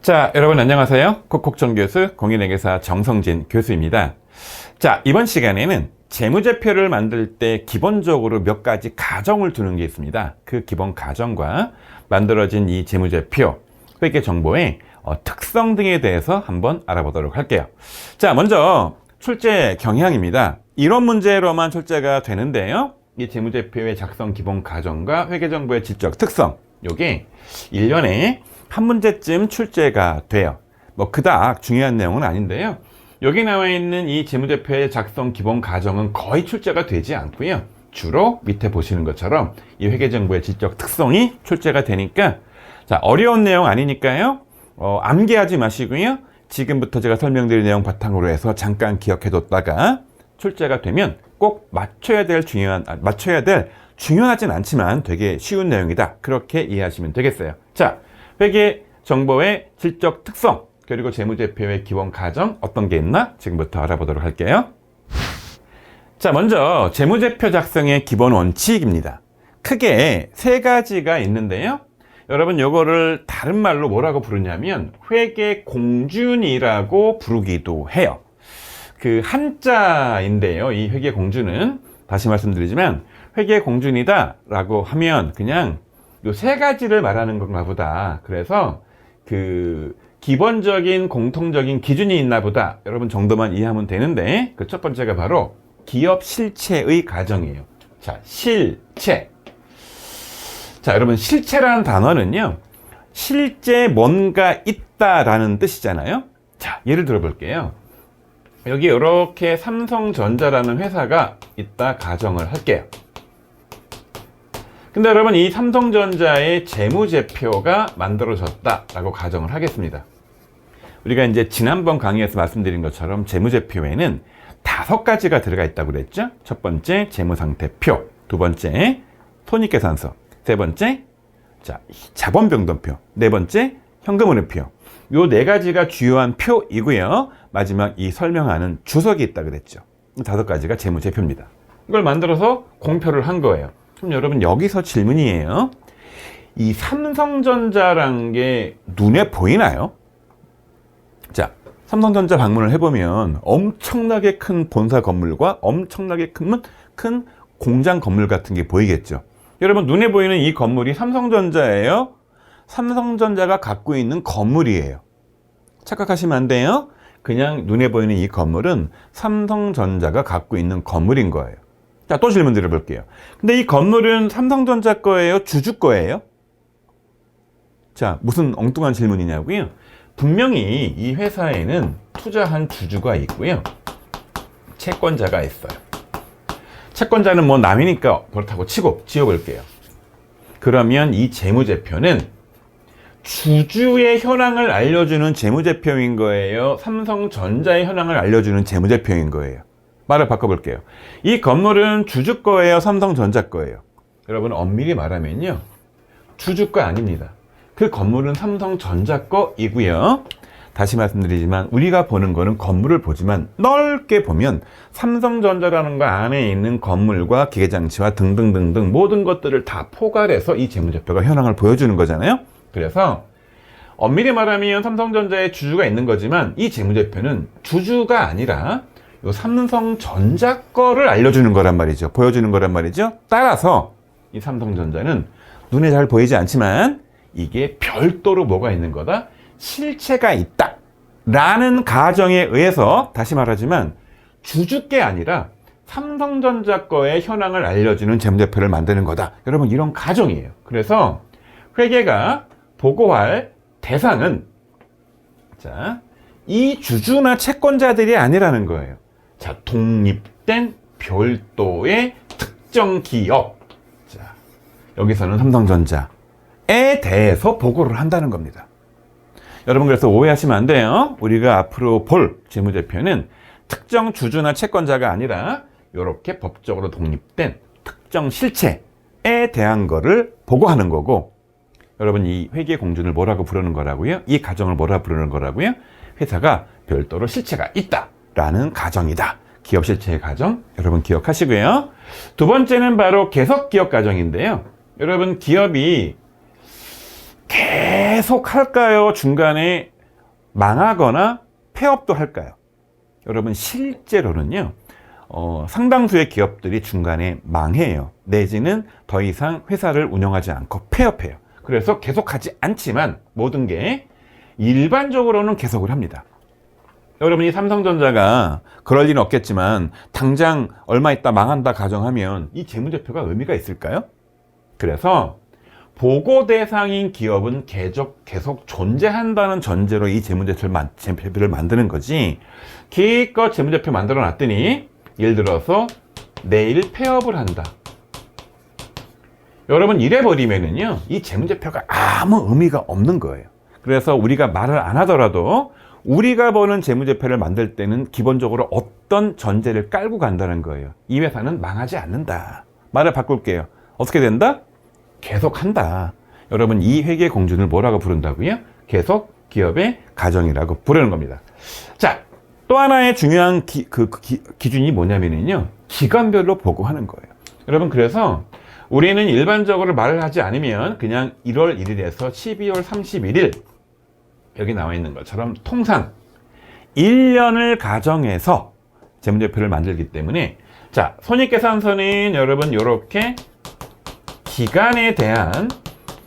자, 여러분 안녕하세요. 콕콕정교수 공인회계사 정성진 교수입니다. 자, 이번 시간에는 재무제표를 만들 때 기본적으로 몇 가지 가정을 두는 게 있습니다. 그 기본 가정과 만들어진 이 재무제표, 회계정보의 특성 등에 대해서 한번 알아보도록 할게요. 자, 먼저 출제 경향입니다. 이론 문제로만 출제가 되는데요. 이 재무제표의 작성 기본 가정과 회계정보의 질적 특성, 요게 1년에 한 문제쯤 출제가 돼요. 뭐 그닥 중요한 내용은 아닌데요. 여기 나와 있는 이 재무제표의 작성 기본 가정은 거의 출제가 되지 않고요. 주로 밑에 보시는 것처럼 이 회계정보의 질적 특성이 출제가 되니까, 자, 어려운 내용 아니니까요. 암기하지 마시고요. 지금부터 제가 설명드릴 내용 바탕으로 해서 잠깐 기억해뒀다가 출제가 되면 꼭 맞춰야 될 중요하진 않지만 되게 쉬운 내용이다. 그렇게 이해하시면 되겠어요. 자, 회계 정보의 질적 특성, 그리고 재무제표의 기본 가정 어떤 게 있나 지금부터 알아보도록 할게요. 자, 먼저 재무제표 작성의 기본 원칙입니다. 크게 세 가지가 있는데요. 여러분 요거를 다른 말로 뭐라고 부르냐면 회계 공준이라고 부르기도 해요. 그 한자인데요. 이 회계 공준은 다시 말씀드리지만 회계 공준이다 라고 하면 그냥 요 세 가지를 말하는 건가 보다. 그래서 그 기본적인 공통적인 기준이 있나 보다. 여러분 정도만 이해하면 되는데, 그 첫 번째가 바로 기업 실체의 가정이에요. 자, 실체. 자, 여러분 실체라는 단어는요, 실제 뭔가 있다라는 뜻이잖아요. 자, 예를 들어 볼게요. 여기 이렇게 삼성전자라는 회사가 있다 가정을 할게요. 근데 여러분 이 삼성전자의 재무제표가 만들어졌다라고 가정을 하겠습니다. 우리가 이제 지난번 강의에서 말씀드린 것처럼 재무제표에는 5가지가 들어가 있다고 그랬죠. 첫 번째 재무상태표, 두 번째 손익계산서, 세 번째 자본변동표, 네 번째 현금흐름표. 요 4가지가 주요한 표이고요. 마지막 이 설명하는 주석이 있다 그랬죠. 5가지가 재무제표입니다. 이걸 만들어서 공표를 한 거예요. 그럼 여러분 여기서 질문이에요. 이 삼성전자란 게 눈에 보이나요? 자, 삼성전자 방문을 해보면 엄청나게 큰 본사 건물과 엄청나게 큰 공장 건물 같은 게 보이겠죠. 여러분 눈에 보이는 이 건물이 삼성전자예요? 삼성전자가 갖고 있는 건물이에요. 착각하시면 안 돼요. 그냥 눈에 보이는 이 건물은 삼성전자가 갖고 있는 건물인 거예요. 자, 또 질문 드려볼게요. 근데 이 건물은 삼성전자 거예요? 주주 거예요? 자, 무슨 엉뚱한 질문이냐고요? 분명히 이 회사에는 투자한 주주가 있고요. 채권자가 있어요. 채권자는 뭐 남이니까 그렇다고 치고 지워볼게요. 그러면 이 재무제표는 주주의 현황을 알려주는 재무제표인 거예요? 삼성전자의 현황을 알려주는 재무제표인 거예요? 말을 바꿔볼게요. 이 건물은 주주 거예요? 삼성전자 거예요? 여러분 엄밀히 말하면요, 주주 거 아닙니다. 그 건물은 삼성전자 거이고요. 다시 말씀드리지만 우리가 보는 거는 건물을 보지만 넓게 보면 삼성전자라는 거 안에 있는 건물과 기계장치와 등등등등 모든 것들을 다 포괄해서 이 재무제표가 현황을 보여주는 거잖아요. 그래서 엄밀히 말하면 삼성전자에 주주가 있는 거지만 이 재무제표는 주주가 아니라 요 삼성전자 거를 알려주는 거란 말이죠. 보여주는 거란 말이죠. 따라서 이 삼성전자는 눈에 잘 보이지 않지만 이게 별도로 뭐가 있는 거다? 실체가 있다 라는 가정에 의해서, 다시 말하지만 주주께 아니라 삼성전자 거의 현황을 알려주는 재무제표를 만드는 거다. 여러분 이런 가정이에요. 그래서 회계가 보고할 대상은 이 주주나 채권자들이 아니라는 거예요. 자, 독립된 별도의 특정 기업. 자, 여기서는 삼성전자에 대해서 보고를 한다는 겁니다. 여러분 그래서 오해하시면 안 돼요. 우리가 앞으로 볼 재무제표는 특정 주주나 채권자가 아니라 이렇게 법적으로 독립된 특정 실체에 대한 거를 보고하는 거고, 여러분 이 회계 공준을 뭐라고 부르는 거라고요? 이 가정을 뭐라고 부르는 거라고요? 회사가 별도로 실체가 있다 라는 가정이다. 기업 실체의 가정, 여러분 기억하시고요. 두 번째는 바로 계속 기업 가정인데요. 여러분 기업이 계속 할까요? 중간에 망하거나 폐업도 할까요? 여러분 실제로는요, 상당수의 기업들이 중간에 망해요. 내지는 더 이상 회사를 운영하지 않고 폐업해요. 그래서 계속하지 않지만 모든 게 일반적으로는 계속을 합니다. 여러분이 삼성전자가 그럴 리는 없겠지만 당장 얼마 있다 망한다 가정하면 이 재무제표가 의미가 있을까요? 그래서 보고 대상인 기업은 계속 존재한다는 전제로 이 재무제표를 만드는 거지, 기껏 재무제표 만들어 놨더니 예를 들어서 내일 폐업을 한다, 여러분 이래버리면은요 이 재무제표가 아무 의미가 없는 거예요. 그래서 우리가 말을 안 하더라도 우리가 보는 재무제표를 만들 때는 기본적으로 어떤 전제를 깔고 간다는 거예요. 이 회사는 망하지 않는다. 말을 바꿀게요. 어떻게 된다? 계속 한다. 여러분 이 회계 공준을 뭐라고 부른다고요? 계속 기업의 가정이라고 부르는 겁니다. 자, 또 하나의 중요한 기준이 뭐냐면요, 기간별로 보고하는 거예요. 여러분 그래서 우리는 일반적으로 말을 하지 않으면 그냥 1월 1일에서 12월 31일 여기 나와 있는 것처럼 통상 1년을 가정해서 재무제표를 만들기 때문에, 자, 손익계산서는 여러분 이렇게 기간에 대한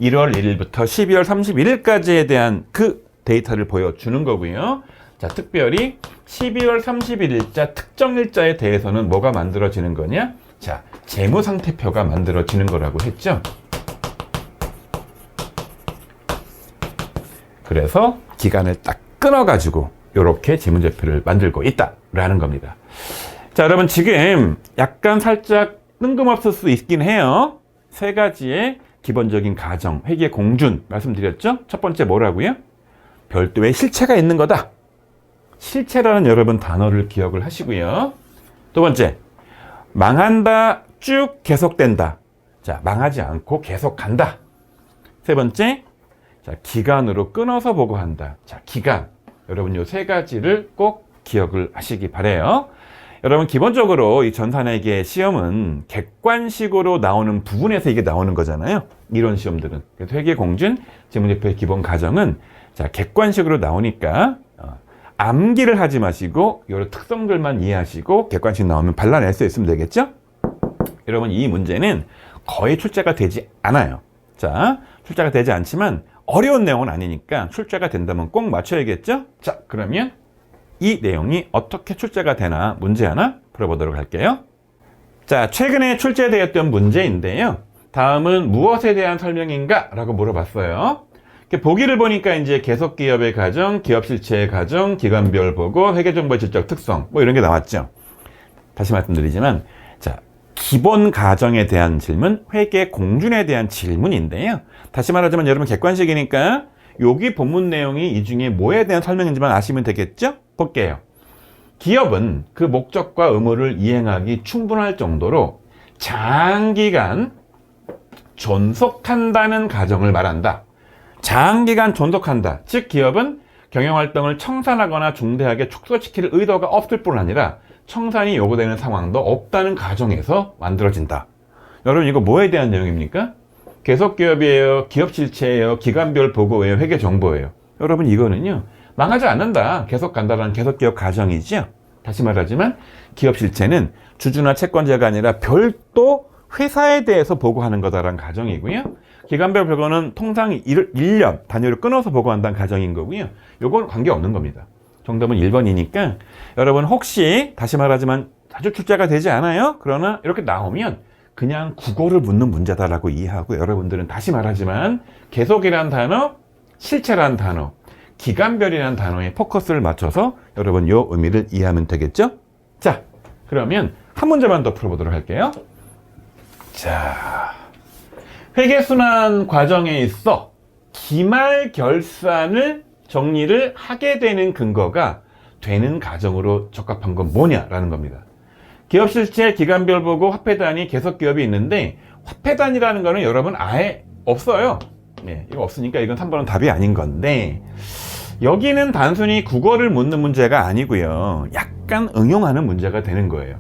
1월 1일부터 12월 31일까지에 대한 그 데이터를 보여주는 거고요. 자, 특별히 12월 31일자 특정 일자에 대해서는 뭐가 만들어지는 거냐? 자, 재무상태표가 만들어지는 거라고 했죠. 그래서 기간을 딱 끊어가지고 이렇게 재무제표를 만들고 있다라는 겁니다. 자, 여러분 지금 약간 살짝 뜬금없을 수 있긴 해요. 세 가지의 기본적인 가정, 회계 공준 말씀드렸죠? 첫 번째 뭐라고요? 별도의 실체가 있는 거다. 실체라는 여러분 단어를 기억을 하시고요. 두 번째, 망한다, 쭉 계속된다. 자, 망하지 않고 계속 간다. 세 번째, 자, 기간으로 끊어서 보고한다. 자, 기간. 여러분 요 세 가지를 꼭 기억을 하시기 바래요. 여러분 기본적으로 이 전산회계 시험은 객관식으로 나오는 부분에서 이게 나오는 거잖아요. 이런 시험들은. 그래서 회계공준, 재무제표의 기본 가정은 자, 객관식으로 나오니까 암기를 하지 마시고 이런 특성들만 이해하시고 객관식 나오면 발라낼 수 있으면 되겠죠? 여러분 이 문제는 거의 출제가 되지 않아요. 자, 출제가 되지 않지만 어려운 내용은 아니니까 출제가 된다면 꼭 맞춰야겠죠? 자, 그러면 이 내용이 어떻게 출제가 되나 문제 하나 풀어보도록 할게요. 자, 최근에 출제되었던 문제인데요. 다음은 무엇에 대한 설명인가? 라고 물어봤어요. 보기를 보니까 이제 계속기업의 가정, 기업실체의 가정, 기간별 보고, 회계정보의 질적 특성, 뭐 이런 게 나왔죠. 다시 말씀드리지만, 자, 기본 가정에 대한 질문, 회계 공준에 대한 질문인데요. 다시 말하자면 여러분 객관식이니까 여기 본문 내용이 이 중에 뭐에 대한 설명인지만 아시면 되겠죠? 볼게요. 기업은 그 목적과 의무를 이행하기 충분할 정도로 장기간 존속한다는 가정을 말한다. 장기간 존속한다. 즉 기업은 경영활동을 청산하거나 중대하게 축소시킬 의도가 없을 뿐 아니라 청산이 요구되는 상황도 없다는 가정에서 만들어진다. 여러분 이거 뭐에 대한 내용입니까? 계속기업이에요, 기업실체예요, 기간별 보고예요, 회계정보예요. 여러분 이거는요 망하지 않는다, 계속 간다라는 계속기업 가정이죠. 다시 말하지만 기업실체는 주주나 채권자가 아니라 별도 회사에 대해서 보고하는 거다라는 가정이고요. 기간별 보고는 통상 1년 단위로 끊어서 보고한다는 가정인 거고요. 요건 관계없는 겁니다. 정답은 1번이니까 여러분 혹시 다시 말하지만 자주 출제가 되지 않아요? 그러나 이렇게 나오면 그냥 국어를 묻는 문제다라고 이해하고 여러분들은 다시 말하지만 계속이라는 단어, 실체라는 단어, 기간별이라는 단어에 포커스를 맞춰서 여러분 요 의미를 이해하면 되겠죠? 자, 그러면 한 문제만 더 풀어보도록 할게요. 자, 회계순환 과정에 있어 기말 결산을 정리를 하게 되는 근거가 되는 가정으로 적합한 건 뭐냐라는 겁니다. 기업 실체, 기간별 보고, 화폐단위, 계속기업이 있는데 화폐단위라는 거는 여러분 아예 없어요. 네, 이거 없으니까 이건 3번은 답이 아닌 건데 여기는 단순히 국어를 묻는 문제가 아니고요. 약간 응용하는 문제가 되는 거예요.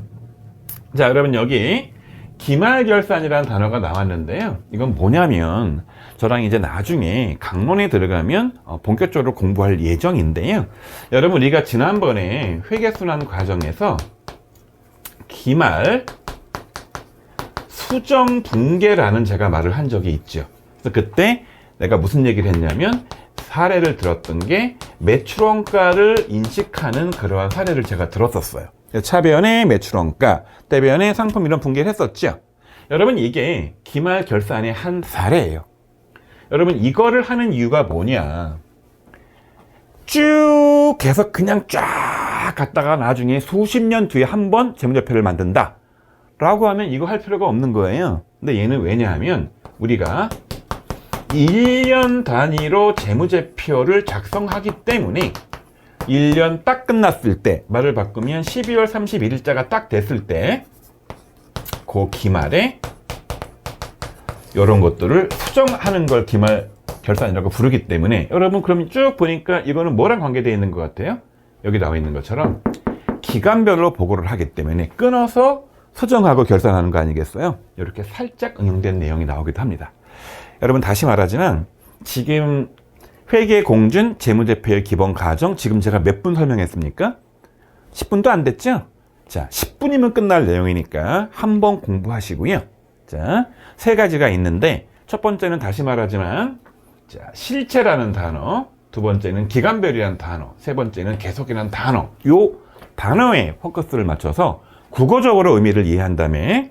자, 여러분 여기 기말결산이라는 단어가 나왔는데요. 이건 뭐냐면 저랑 이제 나중에 강론에 들어가면 본격적으로 공부할 예정인데요. 여러분 우리가 지난번에 회계순환 과정에서 기말 수정분계라는 제가 말을 한 적이 있죠. 그래서 그때 내가 무슨 얘기를 했냐면 사례를 들었던 게 매출원가를 인식하는 그러한 사례를 제가 들었었어요. 차변에 매출원가, 떼변에 상품 이런 분계를 했었죠. 여러분 이게 기말 결산의 한 사례예요. 여러분 이거를 하는 이유가 뭐냐, 쭉 해서 그냥 쫙 갔다가 나중에 수십 년 뒤에 한 번 재무제표를 만든다 라고 하면 이거 할 필요가 없는 거예요. 근데 얘는 왜냐하면 우리가 1년 단위로 재무제표를 작성하기 때문에 1년 딱 끝났을 때, 말을 바꾸면 12월 31일자가 딱 됐을 때 그 기말에 이런 것들을 수정하는 걸 기말 결산이라고 부르기 때문에, 여러분 그럼 쭉 보니까 이거는 뭐랑 관계되어 있는 것 같아요? 여기 나와 있는 것처럼 기간별로 보고를 하기 때문에 끊어서 수정하고 결산하는 거 아니겠어요? 이렇게 살짝 응용된 내용이 나오기도 합니다. 여러분 다시 말하지만 지금 회계공준 재무제표의 기본 과정 지금 제가 몇 분 설명했습니까? 10분도 안 됐죠? 자, 10분이면 끝날 내용이니까 한번 공부하시고요. 자, 세 가지가 있는데 첫 번째는 다시 말하지만 자, 실체라는 단어, 두 번째는 기간별이라는 단어, 세 번째는 계속이라는 단어, 요 단어에 포커스를 맞춰서 국어적으로 의미를 이해한 다음에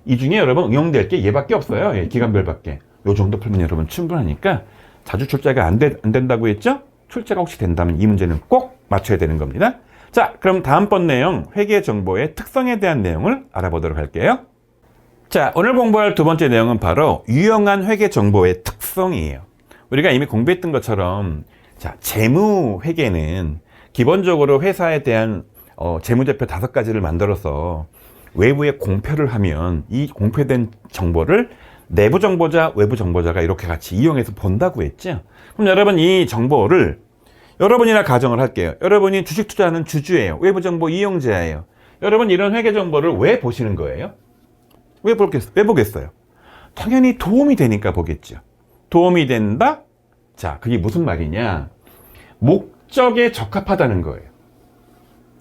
이 중에 여러분 응용될 게 얘밖에 없어요. 예, 기간별밖에. 요 정도 풀면 여러분 충분하니까, 자주 출제가 안 된다고 했죠? 출제가 혹시 된다면 이 문제는 꼭 맞춰야 되는 겁니다. 자, 그럼 다음번 내용, 회계정보의 특성에 대한 내용을 알아보도록 할게요. 자, 오늘 공부할 두 번째 내용은 바로 유용한 회계정보의 특성이에요. 우리가 이미 공부했던 것처럼 자, 재무회계는 기본적으로 회사에 대한 재무제표 5가지를 만들어서 외부에 공표를 하면 이 공표된 정보를 내부 정보자, 외부 정보자가 이렇게 같이 이용해서 본다고 했죠. 그럼 여러분 이 정보를, 여러분이나 가정을 할게요. 여러분이 주식 투자하는 주주예요. 외부 정보 이용자예요. 여러분 이런 회계 정보를 왜 보시는 거예요? 왜 보겠어요? 당연히 도움이 되니까 보겠죠. 도움이 된다? 자, 그게 무슨 말이냐? 목적에 적합하다는 거예요.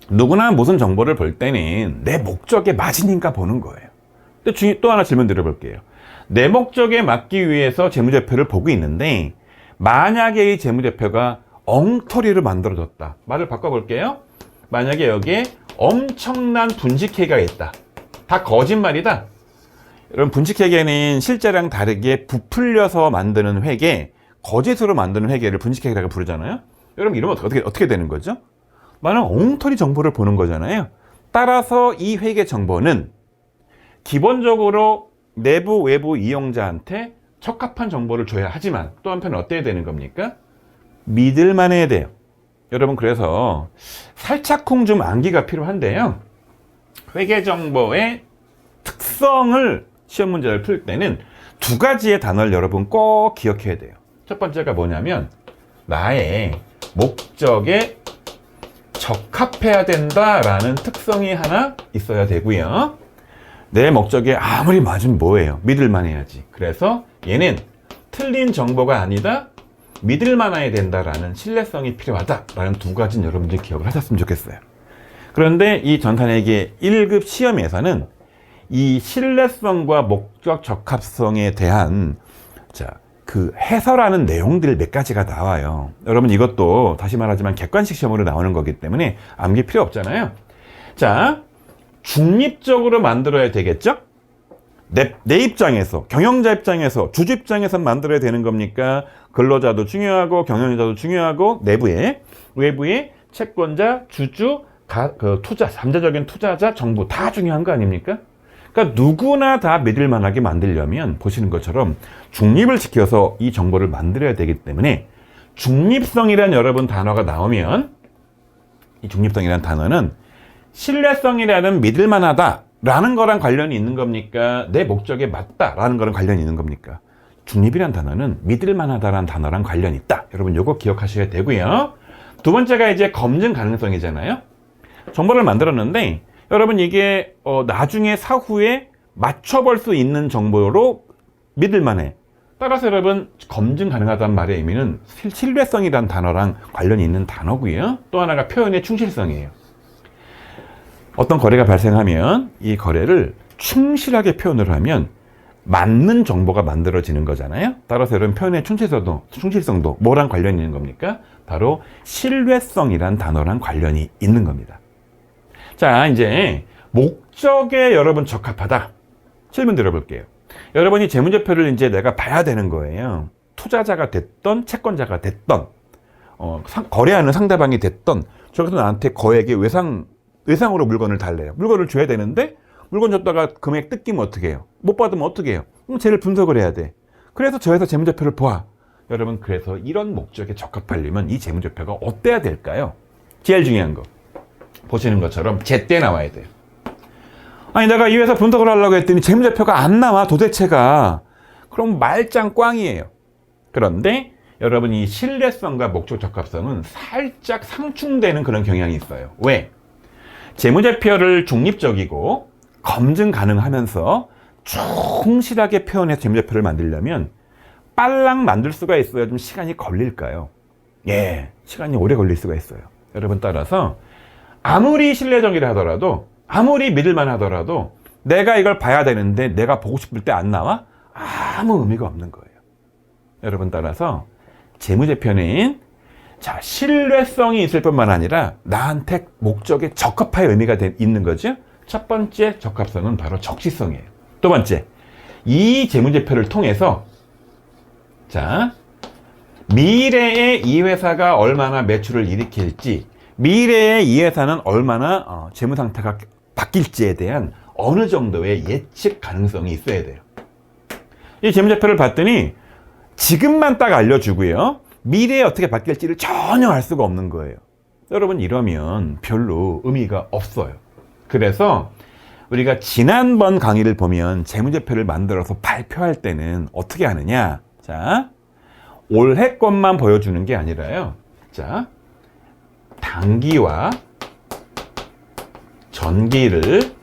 누구나 무슨 정보를 볼 때는 내 목적에 맞으니까 보는 거예요. 근데 또 하나 질문 드려볼게요. 내 목적에 맞기 위해서 재무제표를 보고 있는데 만약에 이 재무제표가 엉터리로 만들어졌다. 말을 바꿔볼게요. 만약에 여기에 엄청난 분식회계가 있다. 다 거짓말이다. 여러분 분식회계는 실제랑 다르게 부풀려서 만드는 회계, 거짓으로 만드는 회계를 분식회계라고 부르잖아요. 여러분 이러면 어떻게 되는 거죠? 나는 엉터리 정보를 보는 거잖아요. 따라서 이 회계 정보는 기본적으로 내부 외부 이용자한테 적합한 정보를 줘야 하지만 또 한편 어때야 되는 겁니까? 믿을만 해야 돼요. 여러분 그래서 살짝쿵 좀 암기가 필요한데요. 회계 정보의 특성을 시험 문제를 풀 때는 두 가지의 단어를 여러분 꼭 기억해야 돼요. 첫 번째가 뭐냐면 나의 목적에 적합해야 된다라는 특성이 하나 있어야 되고요. 내 목적에 아무리 맞으면 뭐예요? 믿을만 해야지. 그래서 얘는 틀린 정보가 아니다, 믿을만해야 된다라는 신뢰성이 필요하다라는 두 가지는 여러분들이 기억을 하셨으면 좋겠어요. 그런데 이 전산회계 1급 시험에서는 이 신뢰성과 목적 적합성에 대한 그 해설하는 내용들 몇 가지가 나와요. 여러분 이것도 다시 말하지만 객관식 시험으로 나오는 거기 때문에 암기 필요 없잖아요. 자, 중립적으로 만들어야 되겠죠? 내 입장에서, 경영자 입장에서, 주주 입장에서 만들어야 되는 겁니까? 근로자도 중요하고 경영자도 중요하고 외부에 채권자, 주주, 투자, 잠재적인 투자자, 정부 다 중요한 거 아닙니까? 그러니까 누구나 다 믿을 만하게 만들려면 보시는 것처럼 중립을 지켜서 이 정보를 만들어야 되기 때문에 중립성이라는 여러분 단어가 나오면 이 중립성이라는 단어는 신뢰성이라는 믿을 만하다 라는 거랑 관련이 있는 겁니까? 내 목적에 맞다 라는 거랑 관련이 있는 겁니까? 중립이라는 단어는 믿을 만하다라는 단어랑 관련이 있다. 여러분 요거 기억하셔야 되고요. 두 번째가 이제 검증 가능성이잖아요. 정보를 만들었는데 여러분 이게 나중에 사후에 맞춰볼 수 있는 정보로 믿을만해. 따라서 여러분, 검증 가능하다는 말의 의미는 신뢰성이라는 단어랑 관련이 있는 단어고요. 또 하나가 표현의 충실성이에요. 어떤 거래가 발생하면 이 거래를 충실하게 표현을 하면 맞는 정보가 만들어지는 거잖아요. 따라서 여러분, 표현의 충실성도 뭐랑 관련이 있는 겁니까? 바로 신뢰성이란 단어랑 관련이 있는 겁니다. 자, 이제 목적에 여러분 적합하다. 질문 드려볼게요. 여러분이 재무제표를 이제 내가 봐야 되는 거예요. 투자자가 됐던, 채권자가 됐던, 거래하는 상대방이 됐던, 저기서 나한테 거액의 외상으로 물건을 달래요. 물건을 줘야 되는데, 물건 줬다가 금액 뜯기면 어떻게 해요? 못 받으면 어떻게 해요? 그럼 쟤를 분석을 해야 돼. 그래서 저 회사 재무제표를 보아. 여러분, 그래서 이런 목적에 적합하려면 이 재무제표가 어때야 될까요? 제일 중요한 거. 보시는 것처럼 제때 나와야 돼요. 아니, 내가 이 회사 분석을 하려고 했더니 재무제표가 안 나와, 도대체가. 그럼 말짱 꽝이에요. 그런데 여러분, 이 신뢰성과 목적 적합성은 살짝 상충되는 그런 경향이 있어요. 왜? 재무제표를 중립적이고 검증 가능하면서 충실하게 표현해서 재무제표를 만들려면 빨랑 만들 수가 있어요? 좀 시간이 걸릴까요? 예, 시간이 오래 걸릴 수가 있어요. 여러분, 따라서 아무리 신뢰적이라 하더라도, 아무리 믿을만 하더라도 내가 이걸 봐야 되는데 내가 보고 싶을 때 안 나와? 아무 의미가 없는 거예요. 여러분, 따라서 재무제표는 자, 신뢰성이 있을 뿐만 아니라 나한테 목적에 적합할 의미가 있는 거죠. 첫 번째 적합성은 바로 적시성이에요. 두 번째, 이 재무제표를 통해서 자, 미래에 이 회사가 얼마나 매출을 일으킬지, 미래에 이 회사는 얼마나 재무 상태가 바뀔지에 대한 어느 정도의 예측 가능성이 있어야 돼요. 이 재무제표를 봤더니 지금만 딱 알려주고요, 미래에 어떻게 바뀔지를 전혀 알 수가 없는 거예요. 여러분, 이러면 별로 의미가 없어요. 그래서 우리가 지난번 강의를 보면 재무제표를 만들어서 발표할 때는 어떻게 하느냐. 자, 올해 것만 보여주는 게 아니라요. 자, 단기와 전기를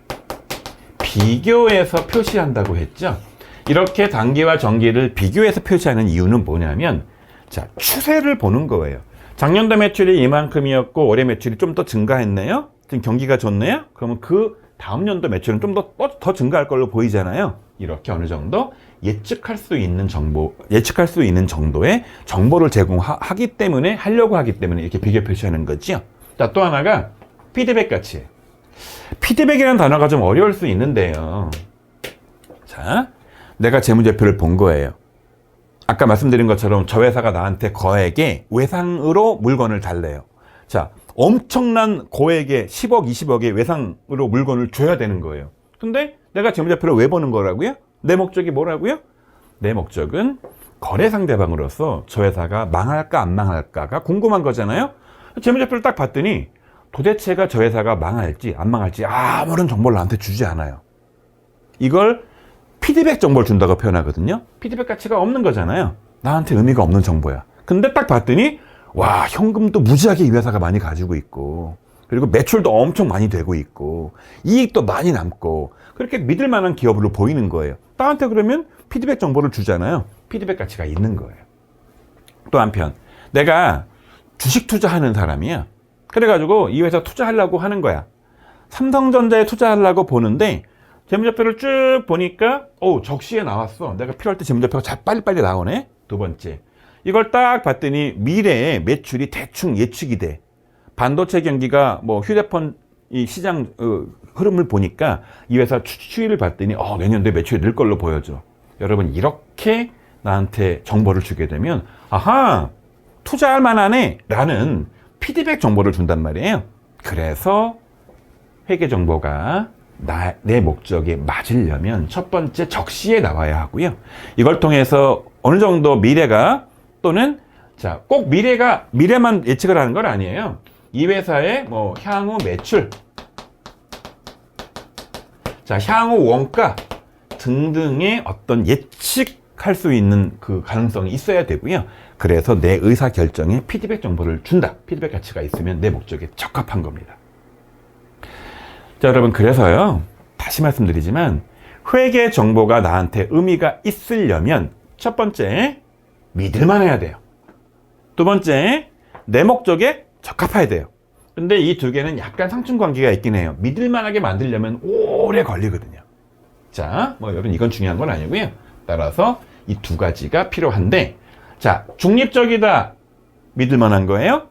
비교해서 표시한다고 했죠. 이렇게 단기와 전기를 비교해서 표시하는 이유는 뭐냐면, 자, 추세를 보는 거예요. 작년도 매출이 이만큼이었고 올해 매출이 좀 더 증가했네요. 지금 경기가 좋네요. 그러면 그 다음 연도 매출은 좀 더 증가할 걸로 보이잖아요. 이렇게 어느 정도 예측할 수 있는 정도의 정보를 제공하기 때문에, 하려고 하기 때문에 이렇게 비교 표시하는 거죠. 자, 또 하나가 피드백 가치예요. 피드백이라는 단어가 좀 어려울 수 있는데요. 자, 내가 재무제표를 본 거예요. 아까 말씀드린 것처럼 저 회사가 나한테 거액의 외상으로 물건을 달래요. 자, 엄청난 고액의 10억, 20억의 외상으로 물건을 줘야 되는 거예요. 근데 내가 재무제표를 왜 보는 거라고요? 내 목적이 뭐라고요? 내 목적은 거래 상대방으로서 저 회사가 망할까 안 망할까가 궁금한 거잖아요. 재무제표를 딱 봤더니 도대체가 저 회사가 망할지 안 망할지 아무런 정보를 나한테 주지 않아요. 이걸 피드백 정보를 준다고 표현하거든요. 피드백 가치가 없는 거잖아요. 나한테 의미가 없는 정보야. 근데 딱 봤더니 와, 현금도 무지하게 이 회사가 많이 가지고 있고, 그리고 매출도 엄청 많이 되고 있고, 이익도 많이 남고, 그렇게 믿을 만한 기업으로 보이는 거예요. 나한테 그러면 피드백 정보를 주잖아요. 피드백 가치가 있는 거예요. 또 한편, 내가 주식 투자하는 사람이야. 그래가지고 이 회사 투자하려고 하는 거야. 삼성전자에 투자하려고 보는데 재무제표를 쭉 보니까 적시에 나왔어. 내가 필요할 때 재무제표가 잘 빨리빨리 나오네. 두 번째, 이걸 딱 봤더니 미래에 매출이 대충 예측이 돼. 반도체 경기가 휴대폰 이 시장 흐름을 보니까 이 회사 추이를 봤더니 내년도에 매출이 늘 걸로 보여져. 여러분, 이렇게 나한테 정보를 주게 되면 아하, 투자할 만하네 라는 피드백 정보를 준단 말이에요. 그래서 회계 정보가 내 목적에 맞으려면 첫 번째 적시에 나와야 하고요. 이걸 통해서 어느 정도 미래가, 또는 자, 꼭 미래만 예측을 하는 건 아니에요. 이 회사의 향후 매출, 자, 향후 원가 등등의 어떤 예측할 수 있는 그 가능성이 있어야 되고요. 그래서 내 의사 결정에 피드백 정보를 준다. 피드백 가치가 있으면 내 목적에 적합한 겁니다. 자, 여러분, 그래서요, 다시 말씀드리지만 회계 정보가 나한테 의미가 있으려면 첫 번째, 믿을만해야 돼요. 두 번째, 내 목적에 적합해야 돼요. 근데 이 두 개는 약간 상충관계가 있긴 해요. 믿을만하게 만들려면 오래 걸리거든요. 자, 뭐 여러분 이건 중요한 건 아니고요. 따라서 이 두 가지가 필요한데, 자, 중립적이다, 믿을만한 거예요.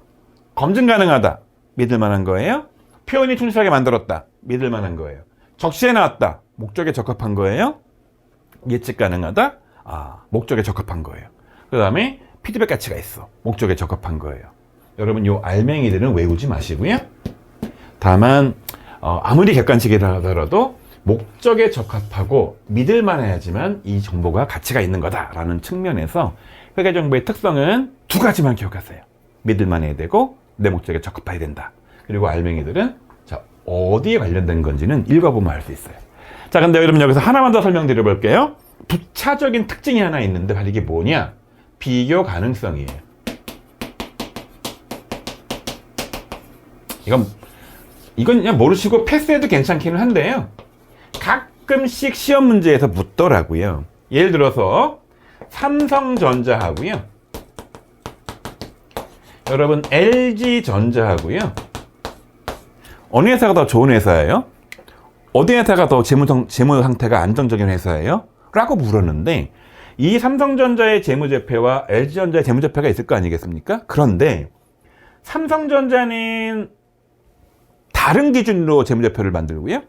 검증 가능하다, 믿을만한 거예요. 표현이 충실하게 만들었다, 믿을만한 거예요. 적시에 나왔다, 목적에 적합한 거예요. 예측 가능하다, 목적에 적합한 거예요. 그 다음에 피드백 가치가 있어, 목적에 적합한 거예요. 여러분 요 알맹이들은 외우지 마시고요. 다만 아무리 객관식이라 하더라도 목적에 적합하고 믿을만해야지만 이 정보가 가치가 있는 거다라는 측면에서 회계 정보의 특성은 두 가지만 기억하세요. 믿을만해야 되고 내 목적에 적합해야 된다. 그리고 알맹이들은 자, 어디에 관련된 건지는 읽어보면 알 수 있어요. 자, 근데 여러분 여기서 하나만 더 설명드려 볼게요. 부차적인 특징이 하나 있는데 바로 이게 뭐냐? 비교 가능성이에요. 이건 그냥 모르시고 패스해도 괜찮기는 한데요. 가끔씩 시험 문제에서 묻더라고요. 예를 들어서 삼성전자하고요, 여러분 LG전자하고요, 어느 회사가 더 좋은 회사예요? 어디 회사가 더 재무 상태가 안정적인 회사예요? 라고 물었는데, 이 삼성전자의 재무제표와 LG전자의 재무제표가 있을 거 아니겠습니까? 그런데 삼성전자는 다른 기준으로 재무제표를 만들고요,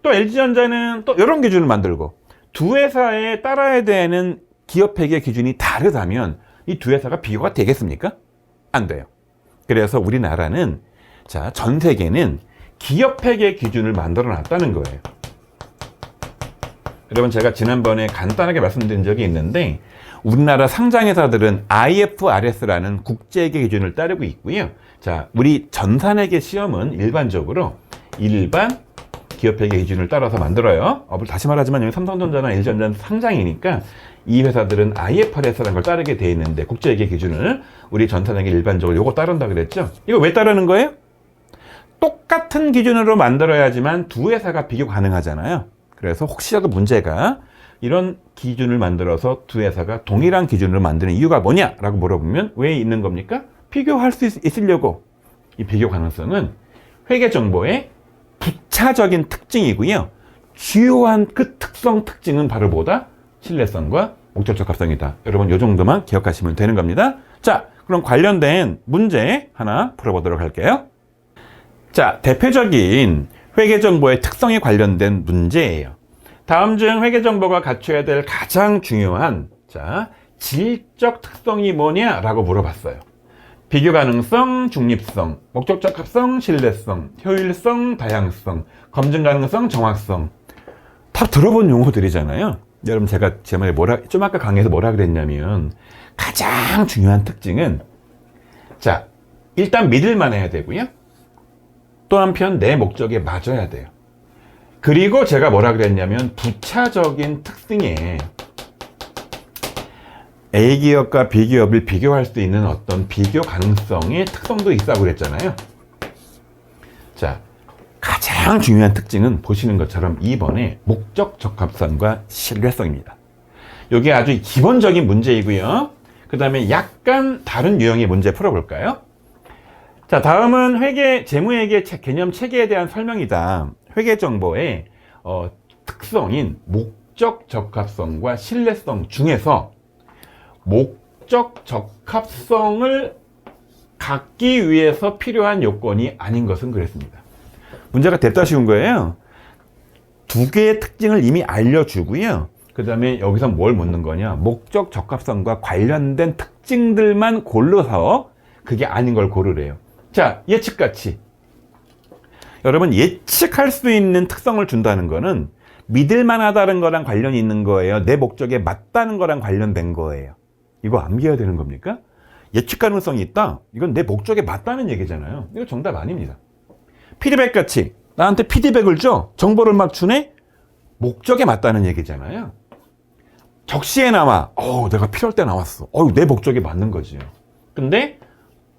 또 LG전자는 또 이런 기준을 만들고, 두 회사에 따라야 되는 기업회계 기준이 다르다면 이 두 회사가 비교가 되겠습니까? 안 돼요. 그래서 우리나라는, 자, 전 세계는 기업회계 기준을 만들어 놨다는 거예요. 여러분 제가 지난번에 간단하게 말씀드린 적이 있는데, 우리나라 상장회사들은 IFRS라는 국제회계 기준을 따르고 있고요. 자, 우리 전산회계 시험은 일반적으로 일반 기업회계 기준을 따라서 만들어요. 다시 말하지만 여기 삼성전자나 LG전자는 상장이니까 이 회사들은 IFRS라는 걸 따르게 돼 있는데, 국제회계 기준을 우리 전산회계 일반적으로 요거 따른다 그랬죠? 이거 왜 따르는 거예요? 똑같은 기준으로 만들어야지만 두 회사가 비교 가능하잖아요. 그래서 혹시라도 문제가 이런 기준을 만들어서 두 회사가 동일한 기준으로 만드는 이유가 뭐냐라고 물어보면 왜 있는 겁니까? 비교할 수 있으려고. 이 비교 가능성은 회계 정보의 부차적인 특징이고요. 주요한 그 특징은 바로 뭐다? 신뢰성과 목적 적합성이다. 여러분 이 정도만 기억하시면 되는 겁니다. 자, 그럼 관련된 문제 하나 풀어보도록 할게요. 자, 대표적인 회계 정보의 특성에 관련된 문제예요. 다음 중 회계 정보가 갖춰야 될 가장 중요한, 자, 질적 특성이 뭐냐라고 물어봤어요. 비교 가능성, 중립성, 목적 적합성, 신뢰성, 효율성, 다양성, 검증 가능성, 정확성. 다 들어본 용어들이잖아요. 여러분 제가 제말에 좀 아까 강의에서 뭐라 그랬냐면, 가장 중요한 특징은, 자, 일단 믿을만 해야 되고요. 또 한편 내 목적에 맞아야 돼요. 그리고 제가 뭐라 그랬냐면, 부차적인 특징에 A기업과 B기업을 비교할 수 있는 어떤 비교 가능성의 특성도 있다고 그랬잖아요. 자, 가장 중요한 특징은 보시는 것처럼 2번의 목적 적합성과 신뢰성입니다. 이게 아주 기본적인 문제이고요. 그 다음에 약간 다른 유형의 문제 풀어볼까요? 자, 다음은 재무회계 개념 체계에 대한 설명이다. 회계 정보의 특성인 목적 적합성과 신뢰성 중에서 목적 적합성을 갖기 위해서 필요한 요건이 아닌 것은 그랬습니다. 문제가 됐다 쉬운 거예요. 두 개의 특징을 이미 알려주고요. 그 다음에 여기서 뭘 묻는 거냐? 목적 적합성과 관련된 특징들만 골라서 그게 아닌 걸 고르래요. 자, 예측가치. 여러분 예측할 수 있는 특성을 준다는 거는 믿을만하다는 거랑 관련이 있는 거예요? 내 목적에 맞다는 거랑 관련된 거예요? 이거 암기해야 되는 겁니까? 예측 가능성이 있다? 이건 내 목적에 맞다는 얘기잖아요. 이거 정답 아닙니다. 피드백 가치. 나한테 피드백을 줘. 정보를 막 주네? 목적에 맞다는 얘기잖아요. 적시에 나와. 내가 필요할 때 나왔어. 내 목적에 맞는 거지요. 근데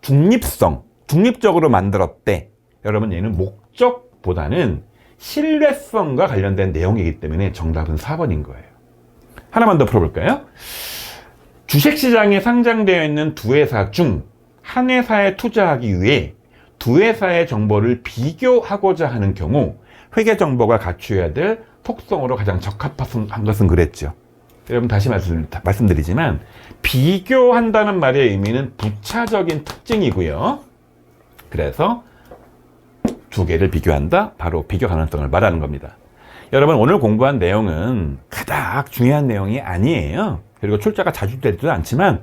중립성. 중립적으로 만들었대. 여러분 얘는 목적보다는 신뢰성과 관련된 내용이기 때문에 정답은 4번인 거예요. 하나만 더 풀어볼까요? 주식시장에 상장되어 있는 두 회사 중 한 회사에 투자하기 위해 두 회사의 정보를 비교하고자 하는 경우 회계 정보가 갖추어야 될 속성으로 가장 적합한 것은 그랬죠. 여러분 다시 말씀드리지만 비교한다는 말의 의미는 부차적인 특징이고요. 그래서 두 개를 비교한다. 바로 비교 가능성을 말하는 겁니다. 여러분 오늘 공부한 내용은 그닥 중요한 내용이 아니에요. 그리고 출제가 자주 되지도 않지만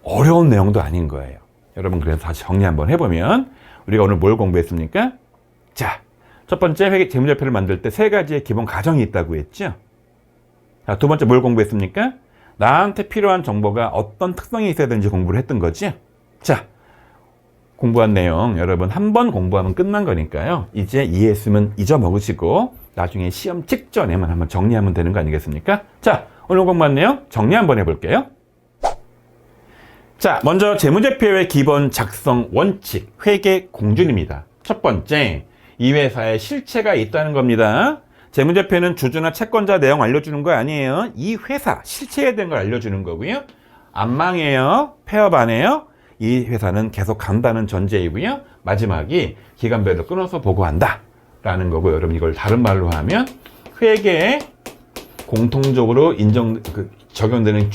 어려운 내용도 아닌 거예요. 여러분 그래서 다시 정리 한번 해보면 우리가 오늘 뭘 공부했습니까? 자, 첫 번째 회계 재무제표를 만들 때 세 가지의 기본 가정이 있다고 했죠. 자, 두 번째 뭘 공부했습니까? 나한테 필요한 정보가 어떤 특성이 있어야 되는지 공부를 했던 거지. 자, 공부한 내용 여러분 한 번 공부하면 끝난 거니까요. 이제 이해했으면 잊어먹으시고 나중에 시험 직전에만 한번 정리하면 되는 거 아니겠습니까? 자, 오늘 공부한 내용 정리 한번 해볼게요. 자, 먼저 재무제표의 기본 작성 원칙, 회계 공준입니다. 첫 번째, 이 회사에 실체가 있다는 겁니다. 재무제표는 주주나 채권자 내용 알려주는 거 아니에요. 이 회사 실체에 대한 걸 알려주는 거고요. 안 망해요. 폐업 안 해요. 이 회사는 계속 간다는 전제이고요. 마지막이 기간별로 끊어서 보고한다 라는 거고, 여러분 이걸 다른 말로 하면 회계에 공통적으로 적용되는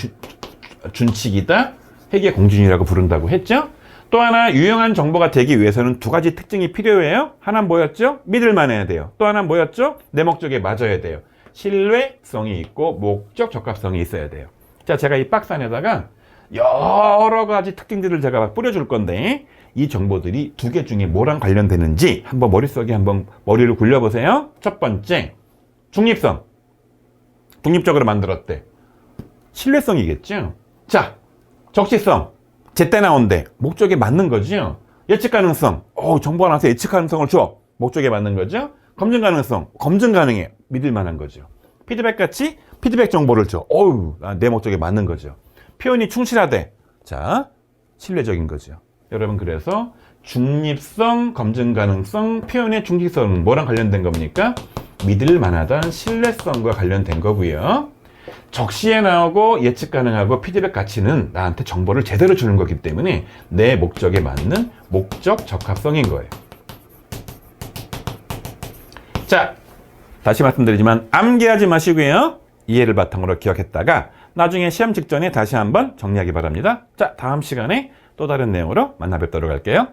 준칙이다. 회계 공준이라고 부른다고 했죠. 또 하나 유용한 정보가 되기 위해서는 두 가지 특징이 필요해요. 하나는 뭐였죠? 믿을만해야 돼요. 또 하나는 뭐였죠? 내 목적에 맞아야 돼요. 신뢰성이 있고 목적 적합성이 있어야 돼요. 자, 제가 이 박스 안에다가 여러 가지 특징들을 제가 뿌려줄 건데 이 정보들이 두 개 중에 뭐랑 관련되는지 한번 머릿속에 한번 머리를 굴려보세요. 첫 번째, 중립성. 독립적으로 만들었대. 신뢰성이겠죠. 자, 적시성. 제때 나온대. 목적에 맞는 거죠. 예측 가능성. 정보가 나와서 예측 가능성을 줘. 목적에 맞는 거죠. 검증 가능성. 검증 가능해. 믿을 만한 거죠. 피드백 같이 피드백 정보를 줘. 내 목적에 맞는 거죠. 표현이 충실하대. 자, 신뢰적인 거죠. 여러분 그래서 중립성, 검증 가능성, 표현의 충실성은 뭐랑 관련된 겁니까? 믿을 만하다는 신뢰성과 관련된 거고요. 적시에 나오고 예측 가능하고 피드백 가치는 나한테 정보를 제대로 주는 거기 때문에 내 목적에 맞는 목적 적합성인 거예요. 자, 다시 말씀드리지만 암기하지 마시고요. 이해를 바탕으로 기억했다가 나중에 시험 직전에 다시 한번 정리하기 바랍니다. 자, 다음 시간에 또 다른 내용으로 만나 뵙도록 할게요.